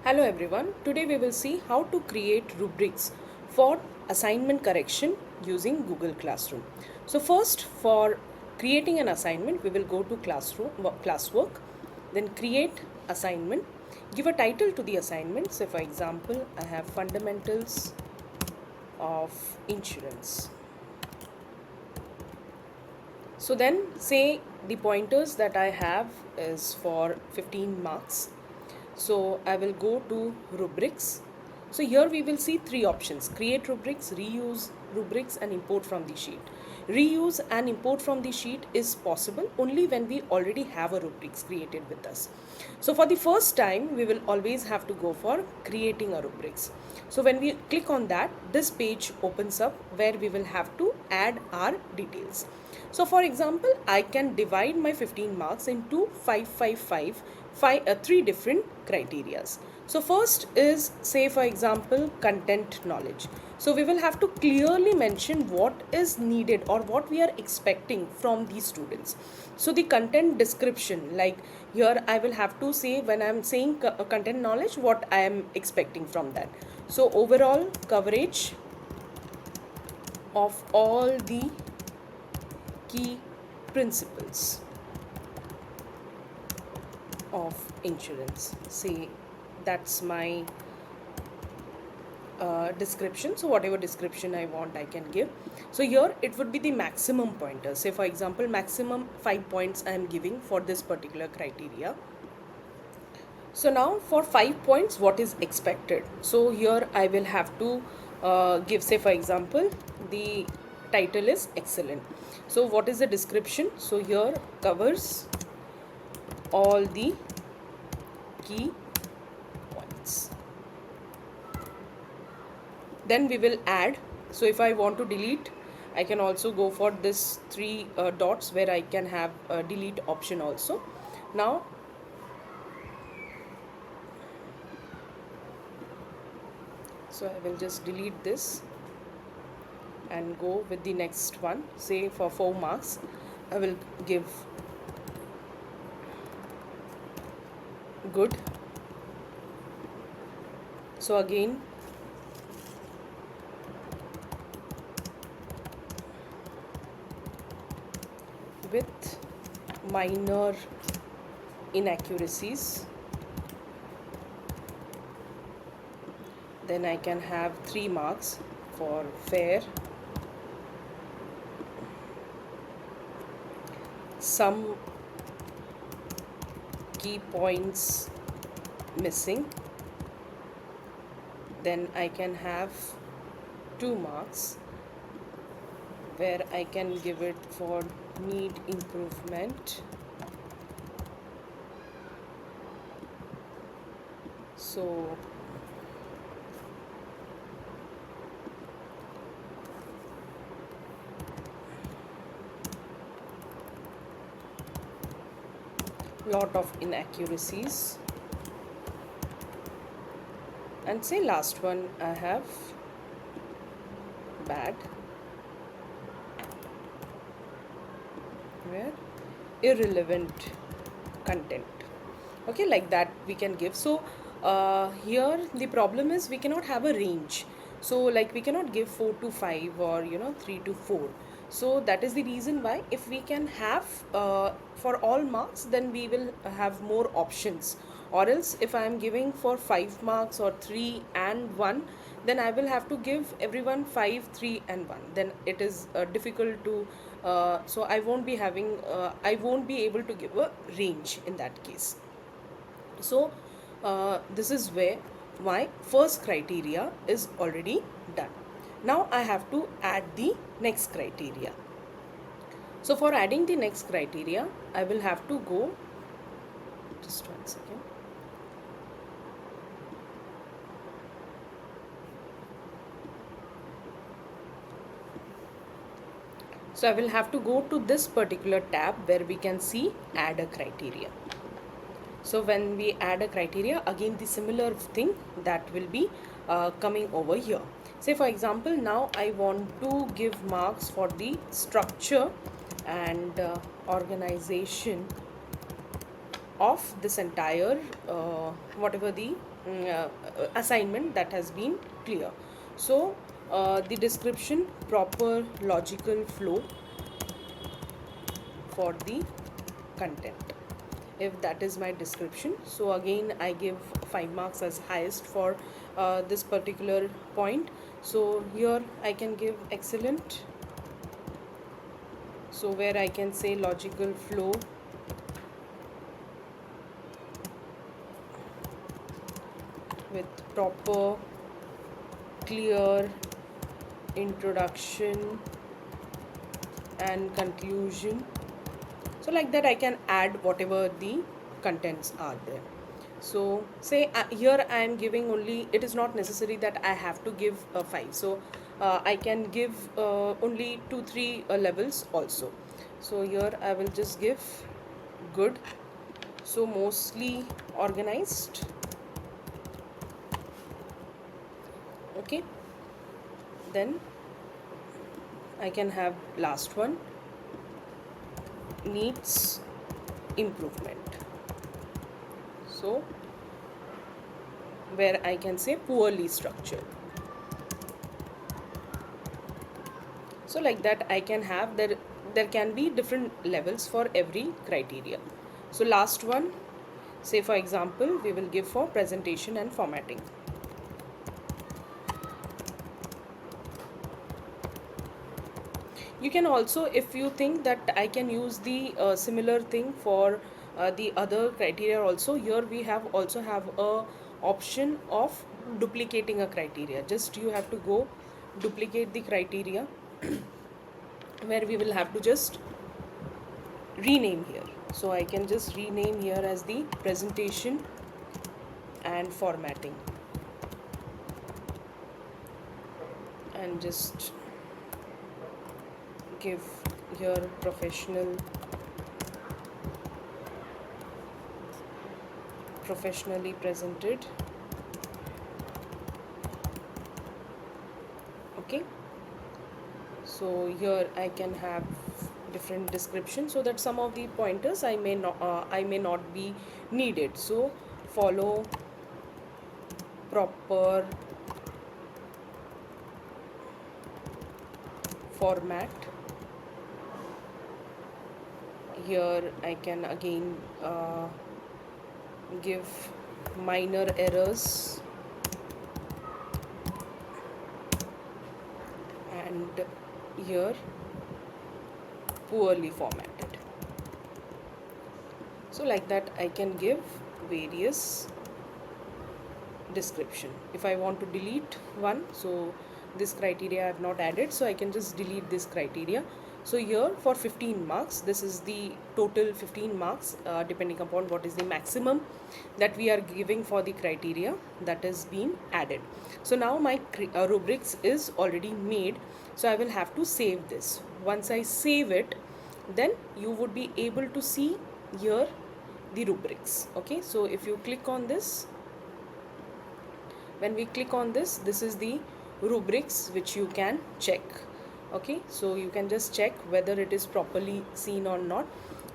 Hello everyone. Today we will see how to create rubrics for assignment correction using Google Classroom. So first, for creating an assignment, we will go to classwork, then create assignment, give a title to the assignment. So for example, I have fundamentals of insurance. So then say the pointers that I have is for 15 marks. So I will go to Rubrix. So here we will see three options: create rubrics, reuse rubrics, and import from the sheet. Reuse and import from the sheet is possible only when we already have a rubrics created with us. So for the first time, we will always have to go for creating a rubrics. So when we click on that, this page opens up where we will have to add our details. So for example, I can divide my 15 marks into 3 different criterias. So first is, say for example, content knowledge. So we will have to clearly mention what is needed or what we are expecting from these students. So the content description, like here I will have to say, when I am saying content knowledge, what I am expecting from that. So overall coverage of all the key principles of insurance. Say that's my description. So whatever description I want, I can give. So here it would be the maximum pointer. Say for example, maximum 5 points I am giving for this particular criteria. So now for 5 points, what is expected? So here I will have to give, say for example, the title is excellent. So what is the description? So here covers all the key points. Then we will add. So if I want to delete, I can also go for this three dots where I can have a delete option also. Now so I will just delete this and go with the next one. Say for 4 marks, I will give good. So again, with minor inaccuracies, then I can have 3 marks for fair. Some key points missing, then I can have 2 marks where I can give it for need improvement. So lot of inaccuracies. And say last one, I have bad, where irrelevant content. Okay, like that we can give. So here the problem is we cannot have a range. So like we cannot give 4 to 5 or 3 to 4. So that is the reason why if we can have for all marks, then we will have more options. Or else if I am giving for 5 marks or 3 and 1, then I will have to give everyone 5, 3 and 1. Then it is difficult to so I won't be able to give a range in that case. So this is where my first criteria is already done. Now I have to add the next criteria. So for adding the next criteria, I will have to go, just 1 second. So I will have to go to this particular tab where we can see add a criteria. So when we add a criteria, again the similar thing that will be coming over here. Say for example, now I want to give marks for the structure and organization of this entire whatever the assignment that has been clear. So the description, proper logical flow for the content, if that is my description. So again I give 5 marks as highest for this particular point. So here I can give excellent, so where I can say logical flow with proper clear introduction and conclusion. So like that I can add whatever the contents are there. So say here I am giving only, it is not necessary that I have to give 5. So I can give only 2 3 levels also. So here I will just give good, so mostly organized. Okay, then I can have last one, needs improvement. So where I can say poorly structured. So like that I can have, there can be different levels for every criteria. So last one, say for example we will give for presentation and formatting. You can also, if you think that I can use the similar thing for the other criteria also, here we have also have a option of duplicating a criteria. Just you have to go duplicate the criteria where we will have to just rename here. So I can just rename here as the presentation and formatting, and just give here professionally presented. Okay, so here I can have different description, so that some of the pointers I may not be needed. So follow proper format. Here I can again give minor errors, and here poorly formatted. So like that I can give various description. If I want to delete one, so this criteria I have not added, so I can just delete this criteria. So here for 15 marks, this is the total 15 marks depending upon what is the maximum that we are giving for the criteria that is being added. So now my rubrics is already made, so I will have to save this. Once I save it, then you would be able to see here the rubrics. Okay, so if you click on this, when we click on this, this is the rubrics which you can check. Okay, so you can just check whether it is properly seen or not.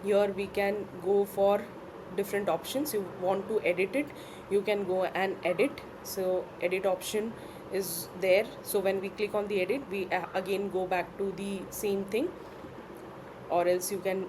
Here we can go for different options. You want to edit it, you can go and edit. So edit option is there. So when we click on the edit, we again go back to the same thing, or else you can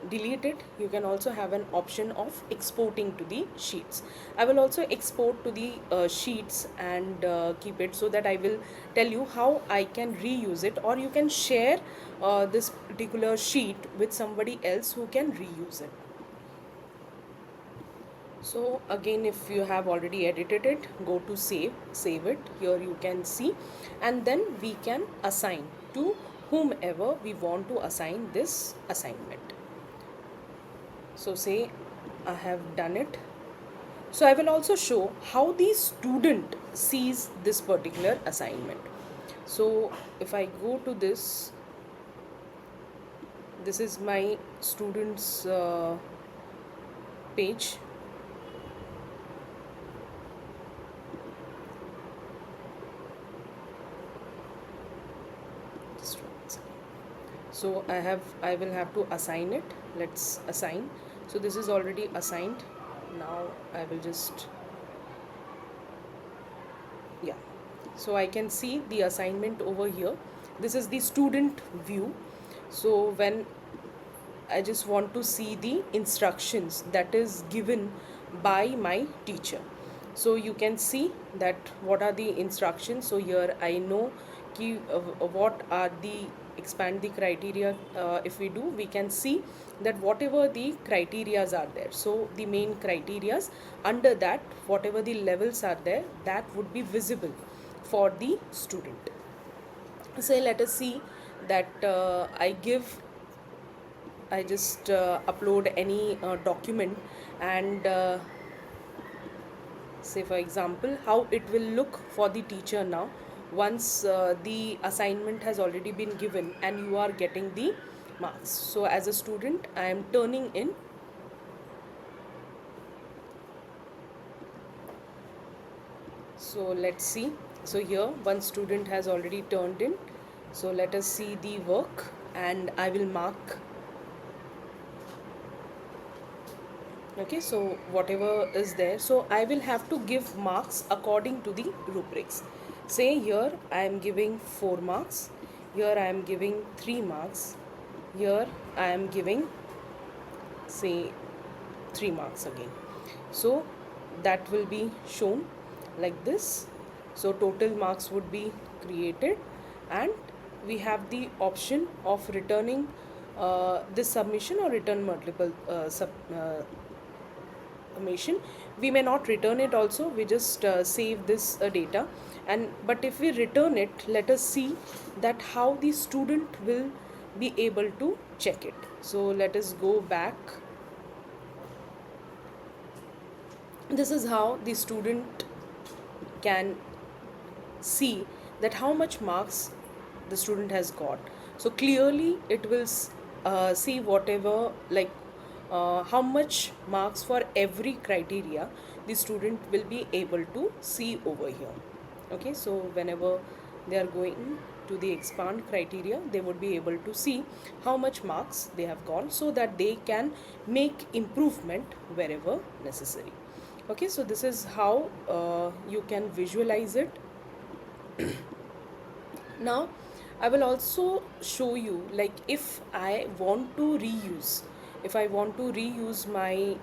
delete it. You can also have an option of exporting to the sheets. I will also export to the sheets and keep it, so that I will tell you how I can reuse it, or you can share this particular sheet with somebody else who can reuse it. So again, if you have already edited it, go to save it. Here you can see, and then we can assign to whomever we want to assign this assignment. So say I have done it. So I will also show how the student sees this particular assignment. So if I go to this, this is my students page. So I will have to assign it. Let's assign. So this is already assigned. Now I will just, yeah, so I can see the assignment over here. This is the student view. So when I just want to see the instructions that is given by my teacher. So you can see that what are the instructions. So here I know what are the expand the criteria. If we do, we can see that whatever the criterias are there. So the main criterias, under that whatever the levels are there, that would be visible for the student. Say let us see that I just upload any document, and say for example how it will look for the teacher now once the assignment has already been given and you are getting the marks. So as a student I am turning in. So let's see. So here one student has already turned in. So let us see the work, and I will mark. Okay, so whatever is there, so I will have to give marks according to the rubrics. Say here I am giving 4 marks, here I am giving 3 marks, here I am giving, say, 3 marks again. So that will be shown like this. So total marks would be created, and we have the option of returning this submission or return multiple information. We may not return it also, we just save this data. And but if we return it, let us see that how the student will be able to check it. So let us go back. This is how the student can see that how much marks the student has got. So clearly it will see whatever, like how much marks for every criteria the student will be able to see over here. Okay, so whenever they are going to the expand criteria, they would be able to see how much marks they have got, so that they can make improvement wherever necessary. Okay, so this is how you can visualize it. Now I will also show you, like, if I want to reuse, if I want to reuse my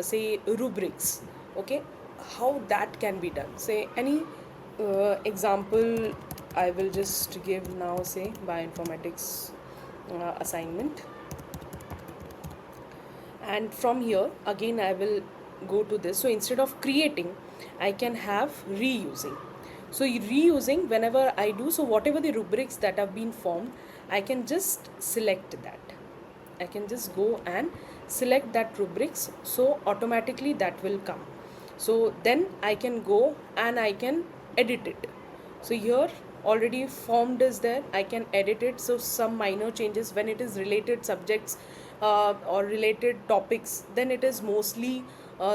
say rubrics. Okay, how that can be done. Say any example I will just give now. Say bioinformatics assignment, and from here again I will go to this. So instead of creating, I can have reusing. So reusing, whenever I do, so whatever the rubrics that have been formed, I can just select that. I can just go and select that rubrics, so automatically that will come. So then I can go and I can edit it. So here already formed is there, I can edit it. So some minor changes when it is related subjects or related topics, then it is mostly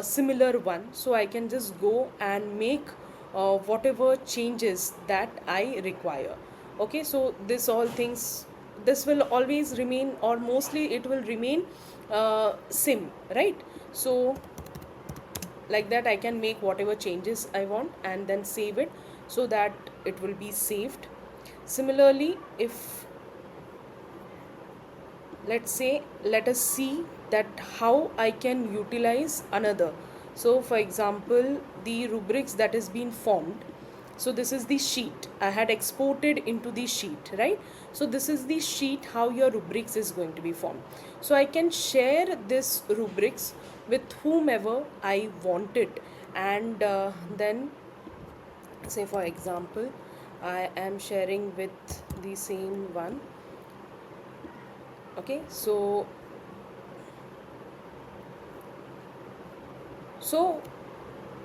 similar one. So I can just go and make whatever changes that I require. Okay, so this all things, this will always remain, or mostly it will remain sim, right? So like that I can make whatever changes I want and then save it, so that it will be saved. Similarly, if, let's say, let us see that how I can utilize another. So for example, the rubrics that has been formed, so this is the sheet I had exported into the sheet, right? So this is the sheet how your rubrics is going to be formed. So I can share this rubrics with whomever I want it. And then, say for example, I am sharing with the same one. Okay, so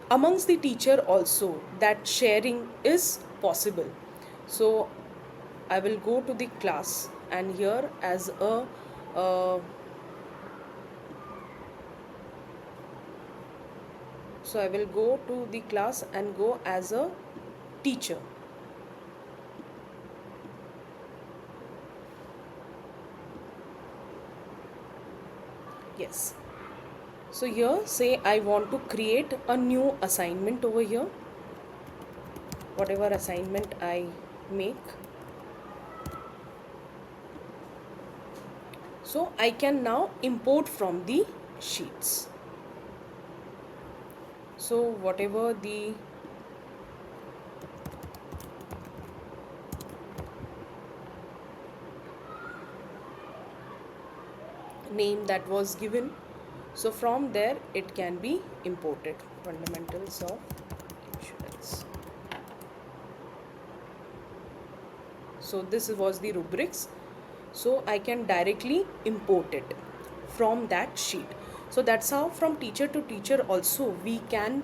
amongst the teacher also that sharing is possible. So I will go to the class, and here as a uh, so I will go to the class and go as a teacher. Yes, rubrics. So here say I want to create a new assignment over here, whatever assignment I make. So I can now import from the sheets. So whatever the name that was given, so from there it can be imported. Fundamentals of insurance. So this was the rubrics. So I can directly import it from that sheet. So that's how from teacher to teacher also we can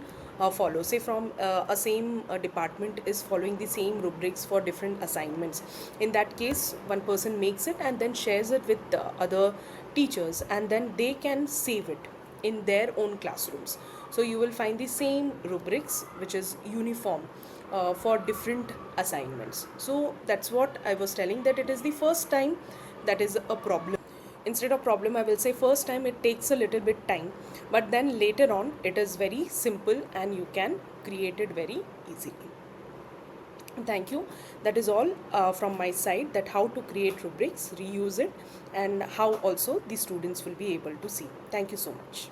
follow. Say from a same department is following the same rubrics for different assignments. In that case, one person makes it and then shares it with the other teachers, and then they can save it in their own classrooms. So you will find the same rubrics which is uniform for different assignments. So that's what I was telling, that it is the first time that is a problem. Instead of problem, I will say first time it takes a little bit time, but then later on it is very simple and you can create it very easily. Thank you. That is all from my side, that how to create rubrics, reuse it, and how also the students will be able to see. Thank you so much.